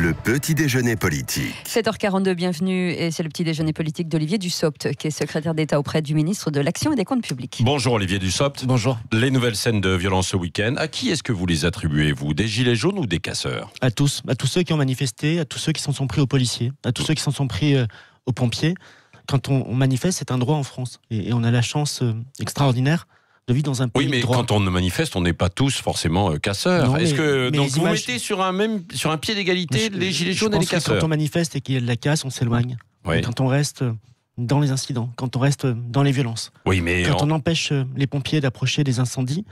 Le petit déjeuner politique. 7h42, bienvenue. Et c'est le petit déjeuner politique d'Olivier Dussopt, qui est secrétaire d'État auprès du ministre de l'Action et des Comptes Publics. Bonjour Olivier Dussopt. Bonjour. Les nouvelles scènes de violence ce week-end, à qui est-ce que vous les attribuez, vous? Des gilets jaunes ou des casseurs? À tous ceux qui ont manifesté, à tous ceux qui s'en sont pris aux policiers, à tous ceux qui s'en sont pris aux pompiers. Quand on manifeste, c'est un droit en France. Et on a la chance extraordinaire de vivre dans un pays Oui, mais de droit. quand on manifeste, on n'est pas tous forcément casseurs. Non, Est-ce mais- que mais donc les vous images- mettez sur un pied d'égalité les gilets jaunes et les Je pense que casseurs? quand on manifeste et qu'il y a de la casse, on s'éloigne. Oui. Quand on reste dans les incidents, quand on reste dans les violences, Oui, mais quand on empêche les pompiers d'approcher des incendies,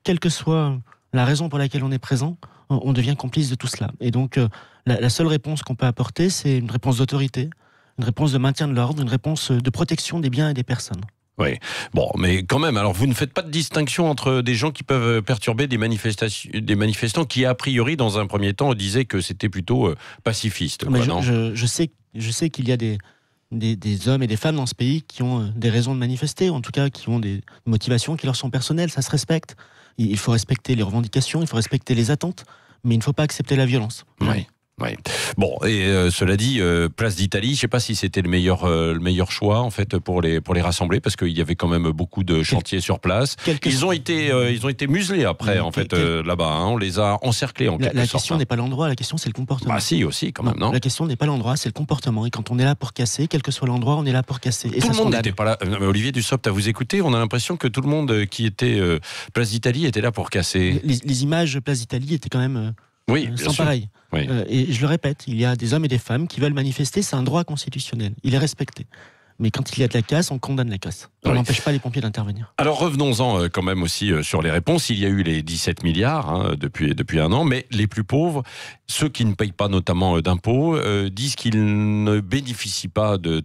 quelle que soit la raison pour laquelle on est présent, on devient complice de tout cela. Et donc, la seule réponse qu'on peut apporter, c'est une réponse d'autorité, une réponse de maintien de l'ordre, une réponse de protection des biens et des personnes. Oui. Bon, mais quand même, alors vous ne faites pas de distinction entre des gens qui peuvent perturber des manifestants qui, a priori, dans un premier temps, disaient que c'était plutôt pacifiste. Mais Quoi, non je sais qu'il y a des hommes et des femmes dans ce pays qui ont des raisons de manifester, ou en tout cas qui ont des motivations qui leur sont personnelles, ça se respecte. Il faut respecter les revendications, il faut respecter les attentes, mais il ne faut pas accepter la violence. Oui. Oui. Bon, et cela dit, Place d'Italie, je ne sais pas si c'était le meilleur choix en fait pour les rassembler, parce qu'il y avait quand même beaucoup de chantiers sur place. Ils ont été muselés après en fait là-bas. Hein, on les a encerclés en quelque sorte. La question n'est pas l'endroit, la question c'est le comportement. Bah si aussi quand même, non? La question n'est pas l'endroit, c'est le comportement. Et quand on est là pour casser, quel que soit l'endroit, on est là pour casser. Et tout ça le monde scandale. n'était pas là. Mais Olivier Dussopt, à vous écouter, on a l'impression que tout le monde qui était Place d'Italie était là pour casser. Les images Place d'Italie étaient quand même Oui, bien sans sûr. pareil. Oui. Et je le répète, il y a des hommes et des femmes qui veulent manifester, c'est un droit constitutionnel, il est respecté. Mais quand il y a de la casse, on condamne la casse. On Oui. n'empêche pas les pompiers d'intervenir. Alors revenons-en quand même aussi sur les réponses. Il y a eu les 17 milliards hein, depuis un an, mais les plus pauvres, ceux qui ne payent pas notamment d'impôts, disent qu'ils ne bénéficient pas de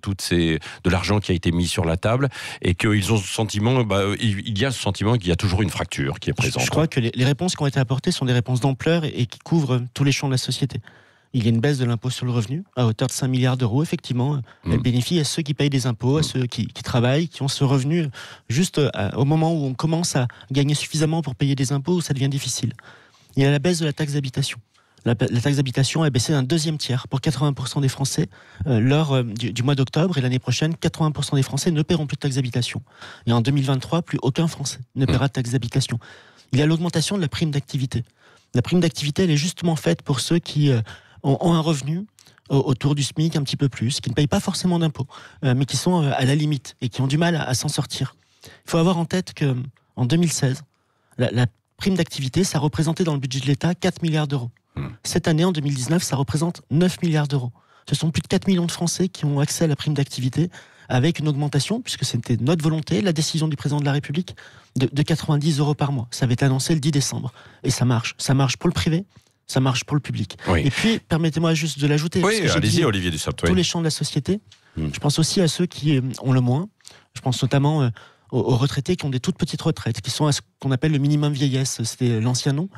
l'argent qui a été mis sur la table et qu'ils ont ce sentiment, il y a ce sentiment qu'il y a toujours une fracture qui est présente. Je crois que les réponses qui ont été apportées sont des réponses d'ampleur et qui couvrent tous les champs de la société. Il y a une baisse de l'impôt sur le revenu à hauteur de 5 milliards d'euros, effectivement. Elle bénéficie à ceux qui payent des impôts, à ceux qui travaillent, qui ont ce revenu juste au moment où on commence à gagner suffisamment pour payer des impôts, où ça devient difficile. Il y a la baisse de la taxe d'habitation. La taxe d'habitation a baissé d'un 2/3 pour 80% des Français lors du mois d'octobre. Et l'année prochaine, 80% des Français ne paieront plus de taxe d'habitation. Et en 2023, plus aucun Français ne paiera de taxe d'habitation. Il y a l'augmentation de la prime d'activité. La prime d'activité, elle est justement faite pour ceux qui ont un revenu autour du SMIC un petit peu plus, qui ne payent pas forcément d'impôts, mais qui sont à la limite et qui ont du mal à s'en sortir. Il faut avoir en tête qu'en 2016, la prime d'activité, ça représentait dans le budget de l'État 4 milliards d'euros. Cette année, en 2019, ça représente 9 milliards d'euros. Ce sont plus de 4 millions de Français qui ont accès à la prime d'activité, avec une augmentation, puisque c'était notre volonté, la décision du président de la République, de 90 euros par mois. Ça avait été annoncé le 10 décembre. Et ça marche. Ça marche pour le privé, ça marche pour le public. Oui. Et puis, permettez-moi juste de l'ajouter. Oui, parce que j'ai allez-y dit Olivier Dussopt. tous les champs de la société. Je pense aussi à ceux qui ont le moins. Je pense notamment aux retraités qui ont des toutes petites retraites, qui sont à ce qu'on appelle le minimum vieillesse. C'était l'ancien nom.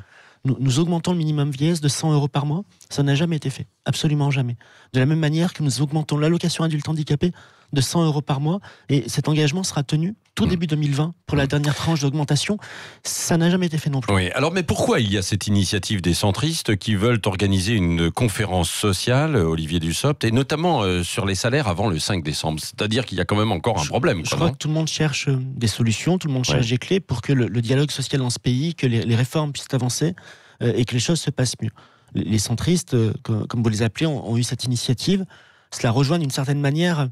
Nous augmentons le minimum vieillesse de 100 euros par mois. Ça n'a jamais été fait. Absolument jamais. De la même manière que nous augmentons l'allocation adulte handicapé de 100 euros par mois. Et cet engagement sera tenu tout début 2020 pour la dernière tranche d'augmentation. Ça n'a jamais été fait non plus. Oui, alors mais pourquoi il y a cette initiative des centristes qui veulent organiser une conférence sociale, Olivier Dussopt, et notamment sur les salaires avant le 5 décembre? C'est-à-dire qu'il y a quand même encore un problème. Je crois que tout le monde cherche des solutions, tout le monde cherche des clés pour que le dialogue social dans ce pays, que les réformes puissent avancer et que les choses se passent mieux. Les centristes, comme vous les appelez, ont eu cette initiative. Cela rejoint d'une certaine manière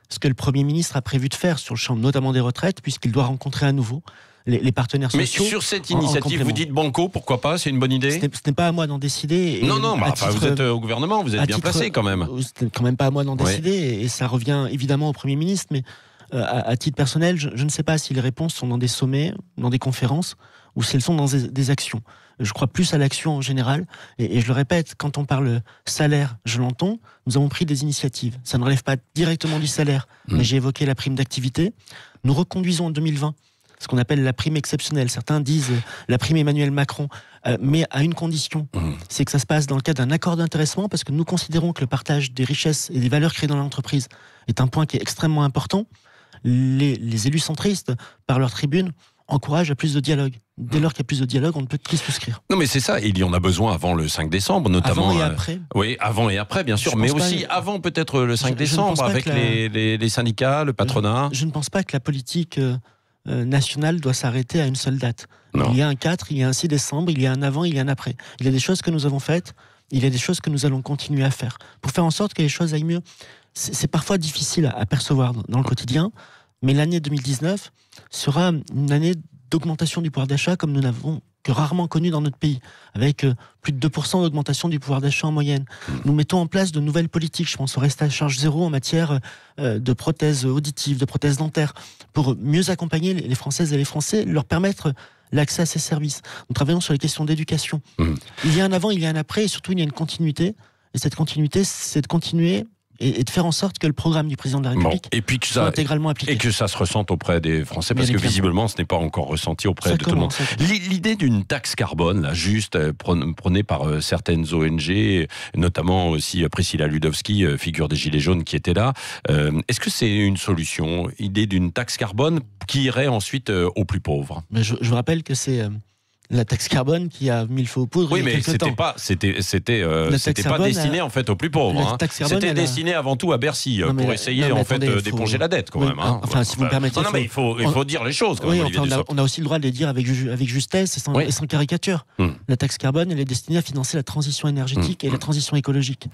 ce que le Premier ministre a prévu de faire sur le champ notamment des retraites, puisqu'il doit rencontrer à nouveau les partenaires sociaux. Mais sur cette initiative, vous dites banco, pourquoi pas? C'est une bonne idée? Ce n'est pas à moi d'en décider. Non, vous êtes au gouvernement, vous êtes bien placé quand même. Ce n'est quand même pas à moi d'en décider, et ça revient évidemment au Premier ministre, mais à titre personnel, je ne sais pas si les réponses sont dans des sommets, dans des conférences, ou si elles sont dans des actions. Je crois plus à l'action en général, et je le répète, quand on parle salaire, je l'entends, nous avons pris des initiatives. Ça ne relève pas directement du salaire, mais j'ai évoqué la prime d'activité. Nous reconduisons en 2020 ce qu'on appelle la prime exceptionnelle. Certains disent la prime Emmanuel Macron, mais à une condition, c'est que ça se passe dans le cadre d'un accord d'intéressement, parce que nous considérons que le partage des richesses et des valeurs créées dans l'entreprise est un point qui est extrêmement important. Les élus centristes, par leur tribune, encourage à plus de dialogue. Dès lors qu'il y a plus de dialogue, on ne peut que souscrire. Non, mais c'est ça, il y en a besoin avant le 5 décembre, notamment. Avant et après. Oui, avant et après, bien sûr, mais aussi avant peut-être le 5 décembre, avec les syndicats, le patronat. Je ne pense pas que la politique nationale doit s'arrêter à une seule date. Non. Il y a un 4, il y a un 6 décembre, il y a un avant, il y a un après. Il y a des choses que nous avons faites, il y a des choses que nous allons continuer à faire. Pour faire en sorte que les choses aillent mieux. C'est parfois difficile à percevoir dans le quotidien, mais l'année 2019 sera une année d'augmentation du pouvoir d'achat comme nous n'avons que rarement connu dans notre pays, avec plus de 2% d'augmentation du pouvoir d'achat en moyenne. Nous mettons en place de nouvelles politiques, je pense au reste à charge zéro en matière de prothèses auditives, de prothèses dentaires, pour mieux accompagner les Françaises et les Français, leur permettre l'accès à ces services. Nous travaillons sur les questions d'éducation. Il y a un avant, il y a un après, et surtout il y a une continuité. Et cette continuité, c'est de continuer et de faire en sorte que le programme du président de la République soit intégralement appliqué. Et que ça se ressente auprès des Français, parce que visiblement, ce n'est pas encore ressenti auprès de tout le monde. L'idée d'une taxe carbone, là, juste prônée par certaines ONG, notamment aussi Priscilla Ludowski, figure des Gilets jaunes, qui était là, est-ce que c'est une solution, idée d'une taxe carbone qui irait ensuite aux plus pauvres? Mais je vous rappelle que c'est la taxe carbone qui a mis le feu aux poudres. Oui, mais c'était pas destiné en fait aux plus pauvres. C'était destiné avant tout à Bercy pour essayer d'éponger la dette quand même. Enfin, si vous me permettez. Il faut dire les choses. Oui, on a aussi le droit de les dire avec justesse et sans caricature. La taxe carbone, elle est destinée à financer la transition énergétique et la transition écologique.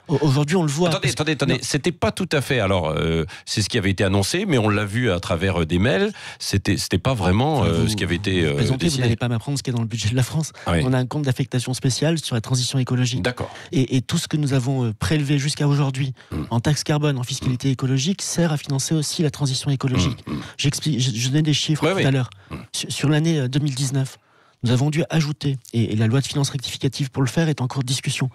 Aujourd'hui, on le voit. Attendez. C'était pas tout à fait. Alors, c'est ce qui avait été annoncé, mais on l'a vu à travers des mails. C'était pas vraiment ce qui avait été décidé. Vous n'allez pas m'apprendre ce qu'il y a dans le budget de la France. On a un compte d'affectation spéciale sur la transition écologique. D'accord. Et tout ce que nous avons prélevé jusqu'à aujourd'hui en taxe carbone, en fiscalité écologique, sert à financer aussi la transition écologique. Je donnais des chiffres tout à l'heure. Sur l'année 2019, nous avons dû ajouter, et la loi de finances rectificative pour le faire est en cours de discussion,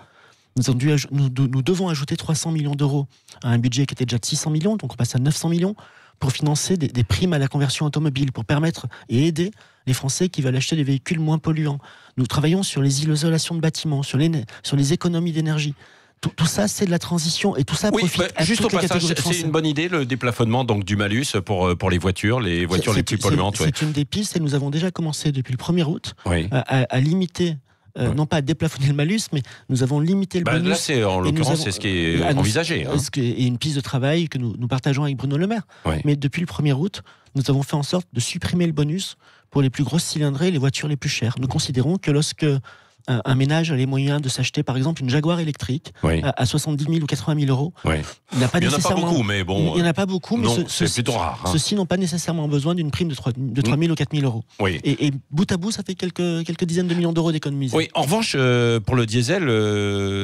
nous devons ajouter 300 millions d'euros à un budget qui était déjà de 600 millions, donc on passe à 900 millions, pour financer des primes à la conversion automobile, pour permettre et aider les Français qui veulent acheter des véhicules moins polluants. Nous travaillons sur les isolations de bâtiments, sur les économies d'énergie. Tout ça, c'est de la transition, et tout ça profite à juste toutes au les passage, catégories de Français. C'est une bonne idée, le déplafonnement donc, du malus pour les voitures les plus polluantes. C'est une des pistes, et nous avons déjà commencé depuis le 1er août à limiter... non pas à déplafonner le malus, mais nous avons limité le bonus. Là, c'est ce qui est envisagé. Et une piste de travail que nous partageons avec Bruno Le Maire. Mais depuis le 1er août, nous avons fait en sorte de supprimer le bonus pour les plus grosses cylindrées et les voitures les plus chères. Nous considérons que lorsque un ménage a les moyens de s'acheter par exemple une Jaguar électrique à 70 000 ou 80 000 euros. Il n'y en a pas beaucoup, mais bon. Il n'y en a pas beaucoup, mais c'est plutôt rare. Ceux-ci n'ont pas nécessairement besoin d'une prime de 3 000 ou 4 000 euros. Et bout à bout, ça fait quelques dizaines de millions d'euros d'économies. Oui, en revanche, pour le diesel,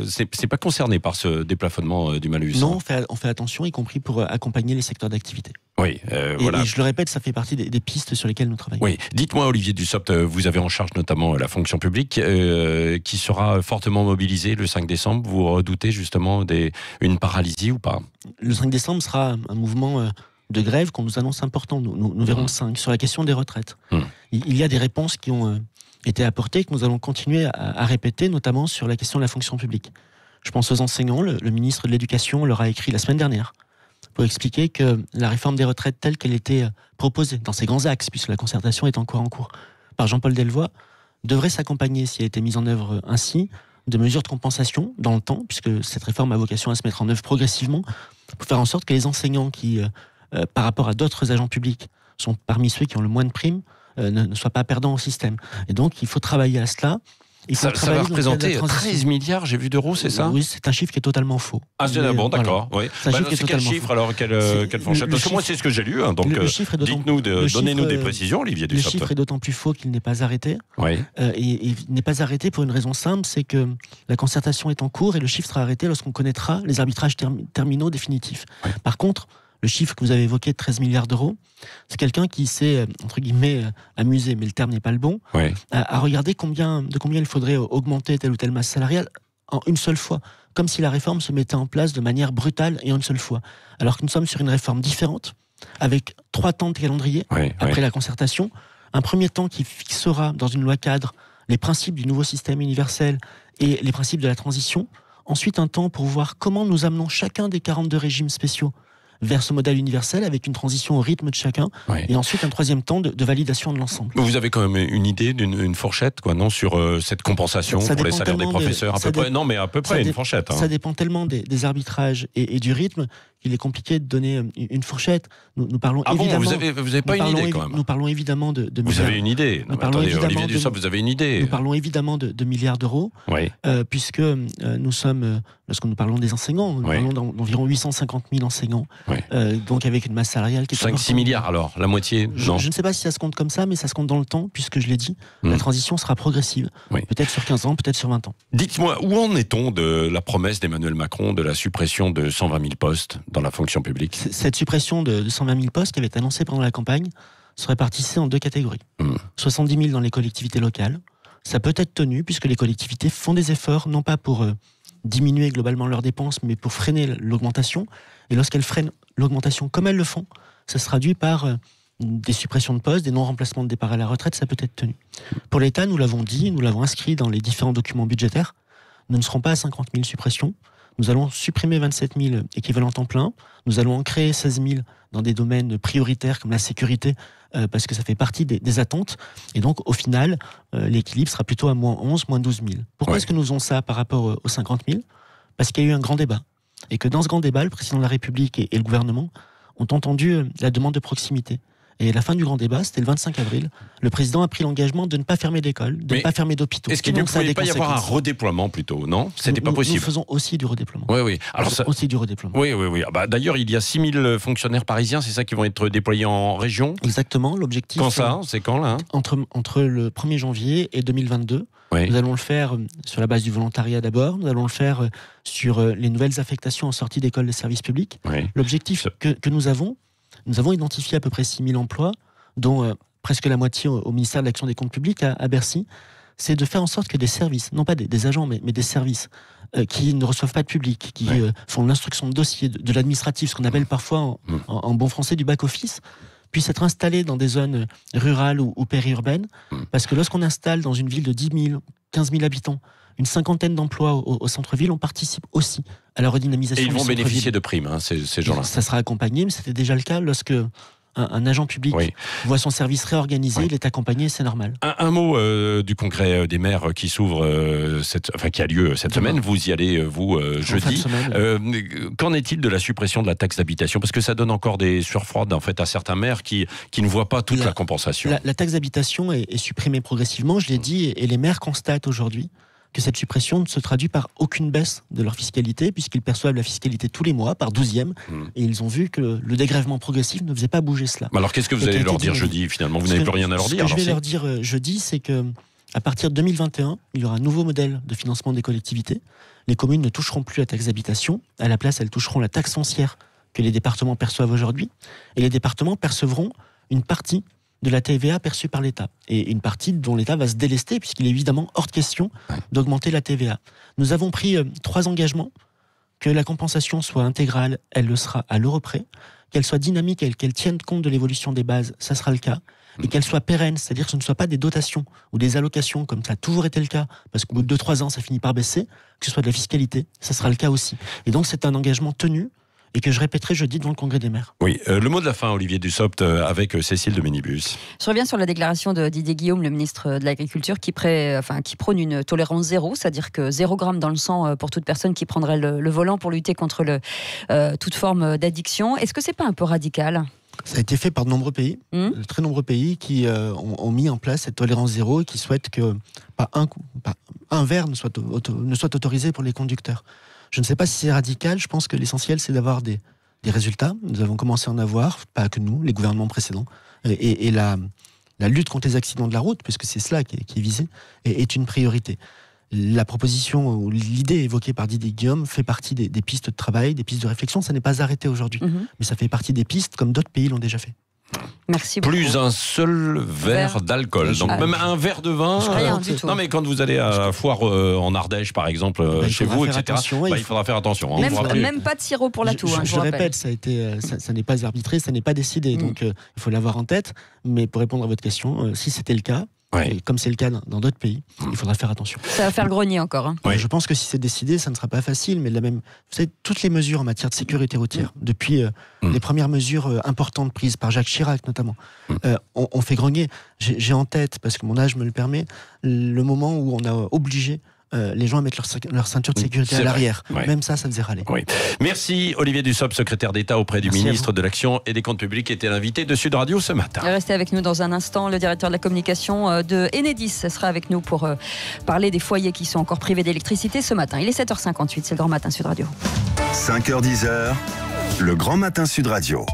c'est pas concerné par ce déplafonnement du malus. Non, on fait attention, y compris pour accompagner les secteurs d'activité. Oui, et je le répète, ça fait partie des pistes sur lesquelles nous travaillons. Oui, dites-moi Olivier Dussopt, vous avez en charge notamment la fonction publique qui sera fortement mobilisée le 5 décembre. Vous redoutez justement une paralysie ou pas? Le 5 décembre sera un mouvement de grève qu'on nous annonce important. Nous verrons le 5 sur la question des retraites. Il y a des réponses qui ont été apportées que nous allons continuer à répéter, notamment sur la question de la fonction publique. Je pense aux enseignants. Le ministre de l'Éducation leur a écrit la semaine dernière pour expliquer que la réforme des retraites telle qu'elle était proposée, dans ses grands axes, puisque la concertation est encore en cours, par Jean-Paul Delevoye, devrait s'accompagner, si elle a été mise en œuvre ainsi, de mesures de compensation dans le temps, puisque cette réforme a vocation à se mettre en œuvre progressivement, pour faire en sorte que les enseignants qui, par rapport à d'autres agents publics, sont parmi ceux qui ont le moins de primes, ne soient pas perdants au système. Et donc, il faut travailler à cela. Ça va représenter 13 milliards, j'ai vu, d'euros, c'est ça? Oui, c'est un chiffre qui est totalement faux. Ah, bon, d'accord. Voilà. Oui. C'est quel chiffre, alors, quelle fourchette? Parce que moi, c'est ce que j'ai lu. Donc, donnez-nous des précisions, Olivier Dussopt. Le chiffre est d'autant plus faux qu'il n'est pas arrêté. Et il n'est pas arrêté pour une raison simple, c'est que la concertation est en cours et le chiffre sera arrêté lorsqu'on connaîtra les arbitrages terminaux définitifs. Par contre, le chiffre que vous avez évoqué de 13 milliards d'euros, c'est quelqu'un qui s'est, entre guillemets, amusé, mais le terme n'est pas le bon, à regarder de combien il faudrait augmenter telle ou telle masse salariale en une seule fois, comme si la réforme se mettait en place de manière brutale et en une seule fois. Alors que nous sommes sur une réforme différente, avec 3 temps de calendrier, après la concertation. Un premier temps qui fixera dans une loi cadre les principes du nouveau système universel et les principes de la transition. Ensuite, un temps pour voir comment nous amenons chacun des 42 régimes spéciaux vers ce modèle universel avec une transition au rythme de chacun et ensuite un troisième temps de validation de l'ensemble. Vous avez quand même une idée d'une fourchette, quoi, non, sur cette compensation pour les salaires des professeurs, à peu près. Non, mais à peu près une fourchette. Ça dépend tellement des arbitrages et du rythme qu'il est compliqué de donner une fourchette. Nous parlons évidemment. Vous avez pas une idée quand même. Nous parlons évidemment de vous avez une idée. Attendez, Olivier Dussopt, vous avez une idée. Nous parlons évidemment de milliards d'euros, puisque nous sommes, lorsque nous parlons des enseignants, nous parlons d'environ 850 000 enseignants, donc avec une masse salariale qui est 5-6 milliards alors, la moitié. Je ne sais pas si ça se compte comme ça, mais ça se compte dans le temps, puisque je l'ai dit, la transition sera progressive. Peut-être sur 15 ans, peut-être sur 20 ans. Dites-moi, où en est-on de la promesse d'Emmanuel Macron de la suppression de 120 000 postes dans la fonction publique? Cette suppression de 120 000 postes qui avait été annoncée pendant la campagne se répartissait en deux catégories. 70 000 dans les collectivités locales. Ça peut être tenu puisque les collectivités font des efforts, non pas pour diminuer globalement leurs dépenses, mais pour freiner l'augmentation. Et lorsqu'elles freinent l'augmentation comme elles le font, ça se traduit par des suppressions de postes, des non-remplacements de départ à la retraite, ça peut être tenu. Pour l'État, nous l'avons dit, nous l'avons inscrit dans les différents documents budgétaires, nous ne serons pas à 50 000 suppressions. Nous allons supprimer 27 000 équivalents temps plein. Nous allons en créer 16 000 dans des domaines prioritaires comme la sécurité, parce que ça fait partie des attentes. Et donc, au final, l'équilibre sera plutôt à moins 11, moins 12 000. Pourquoi est-ce que nous faisons ça par rapport aux 50 000 ? Parce qu'il y a eu un grand débat. Et que dans ce grand débat, le président de la République et le gouvernement ont entendu la demande de proximité. Et à la fin du grand débat, c'était le 25 avril, le président a pris l'engagement de ne pas fermer d'écoles, de ne pas fermer d'hôpitaux. Est-ce qu'il ne pouvait pas y avoir un redéploiement plutôt, non ? C'était pas possible. Nous faisons aussi du redéploiement. Oui. Alors aussi du redéploiement. Oui. D'ailleurs, il y a 6 000 fonctionnaires parisiens, c'est ça qui vont être déployés en région ? Exactement, l'objectif... Quand ça ? C'est quand là ? Entre le 1er janvier et 2022. Nous allons le faire sur la base du volontariat d'abord, nous allons le faire sur les nouvelles affectations en sortie d'école de services publics. L'objectif que nous avons identifié à peu près 6 000 emplois, dont presque la moitié au ministère de l'Action des Comptes Publics à Bercy, c'est de faire en sorte que des services, non pas des agents, mais des services qui ne reçoivent pas de public, qui font l'instruction de dossiers, de l'administratif, ce qu'on appelle parfois en bon français du back-office, puissent être installés dans des zones rurales ou périurbaines, parce que lorsqu'on installe dans une ville de 10 000, 15 000 habitants, une cinquantaine d'emplois au centre-ville, on participe aussi à la redynamisation. Et ils vont bénéficier de primes, ces gens-là. Ça sera accompagné, mais c'était déjà le cas lorsque un agent public voit son service réorganisé, il est accompagné, c'est normal. Un mot du congrès des maires qui s'ouvre, qui a lieu cette semaine. Vous y allez, vous, jeudi. Qu'en est-il de la suppression de la taxe d'habitation ? Parce que ça donne encore des sueurs froides en fait, à certains maires qui ne voient pas toute la compensation. La taxe d'habitation est supprimée progressivement, je l'ai dit, et les maires constatent aujourd'hui que cette suppression ne se traduit par aucune baisse de leur fiscalité, puisqu'ils perçoivent la fiscalité tous les mois, par 12e, et ils ont vu que le dégrèvement progressif ne faisait pas bouger cela. Alors qu'est-ce que vous allez leur dire jeudi, finalement ? Vous n'avez plus rien à leur dire ? Ce que je vais leur dire jeudi, c'est que à partir de 2021, il y aura un nouveau modèle de financement des collectivités. Les communes ne toucheront plus la taxe d'habitation. À la place, elles toucheront la taxe foncière que les départements perçoivent aujourd'hui. Et les départements percevront une partie de la TVA perçue par l'État, et une partie dont l'État va se délester, puisqu'il est évidemment hors de question d'augmenter la TVA. Nous avons pris 3 engagements: que la compensation soit intégrale, elle le sera à l'euro près, qu'elle soit dynamique et qu'elle tienne compte de l'évolution des bases, ça sera le cas, et qu'elle soit pérenne, c'est-à-dire que ce ne soit pas des dotations ou des allocations, comme ça a toujours été le cas, parce qu'au bout de 2-3 ans, ça finit par baisser, que ce soit de la fiscalité, ça sera le cas aussi. Et donc c'est un engagement tenu, et que je répéterai jeudi devant le Congrès des maires. Oui, le mot de la fin, Olivier Dussopt, avec Cécile de Ménibus. Je reviens sur la déclaration de Didier Guillaume, le ministre de l'Agriculture, qui prône une tolérance zéro, c'est-à-dire que 0 gramme dans le sang pour toute personne qui prendrait le volant pour lutter contre toute forme d'addiction. Est-ce que c'est pas un peu radical ? Ça a été fait par de nombreux pays, de très nombreux pays qui ont mis en place cette tolérance zéro et qui souhaitent que pas un verre ne soit autorisé pour les conducteurs. Je ne sais pas si c'est radical, je pense que l'essentiel c'est d'avoir des résultats. Nous avons commencé à en avoir, pas que nous, les gouvernements précédents. Et la lutte contre les accidents de la route, puisque c'est cela qui est visé, est une priorité. La proposition ou l'idée évoquée par Didier Guillaume fait partie des pistes de travail, des pistes de réflexion. Ça n'est pas arrêté aujourd'hui, mais ça fait partie des pistes comme d'autres pays l'ont déjà fait. Merci beaucoup. Plus un seul verre d'alcool. Donc même un verre de vin. Rien du tout. Non mais quand vous allez à la foire en Ardèche par exemple, chez vous, etc. Il faudra faire attention. Même pas de sirop pour la toux. Je répète, ça n'est pas arbitré, ça n'est pas décidé. Donc il faut l'avoir en tête. Mais pour répondre à votre question, si c'était le cas, Ouais. Et comme c'est le cas dans d'autres pays, il faudra faire attention. Ça va faire le grenier encore. Hein. Ouais. Je pense que si c'est décidé, ça ne sera pas facile, mais vous savez, toutes les mesures en matière de sécurité routière, depuis les premières mesures importantes prises par Jacques Chirac notamment, on fait grogner. J'ai en tête, parce que mon âge me le permet, le moment où on a obligé les gens à mettre leur ceinture de sécurité à l'arrière. Ouais. Même ça faisait râler. Oui. Merci Olivier Dussopt, secrétaire d'État auprès du Merci ministre de l'Action et des Comptes Publics, qui était l'invité de Sud Radio ce matin. Restez avec nous dans un instant. Le directeur de la communication de Enedis sera avec nous pour parler des foyers qui sont encore privés d'électricité ce matin. Il est 7h58, c'est le Grand Matin Sud Radio. 5h-10h, le Grand Matin Sud Radio.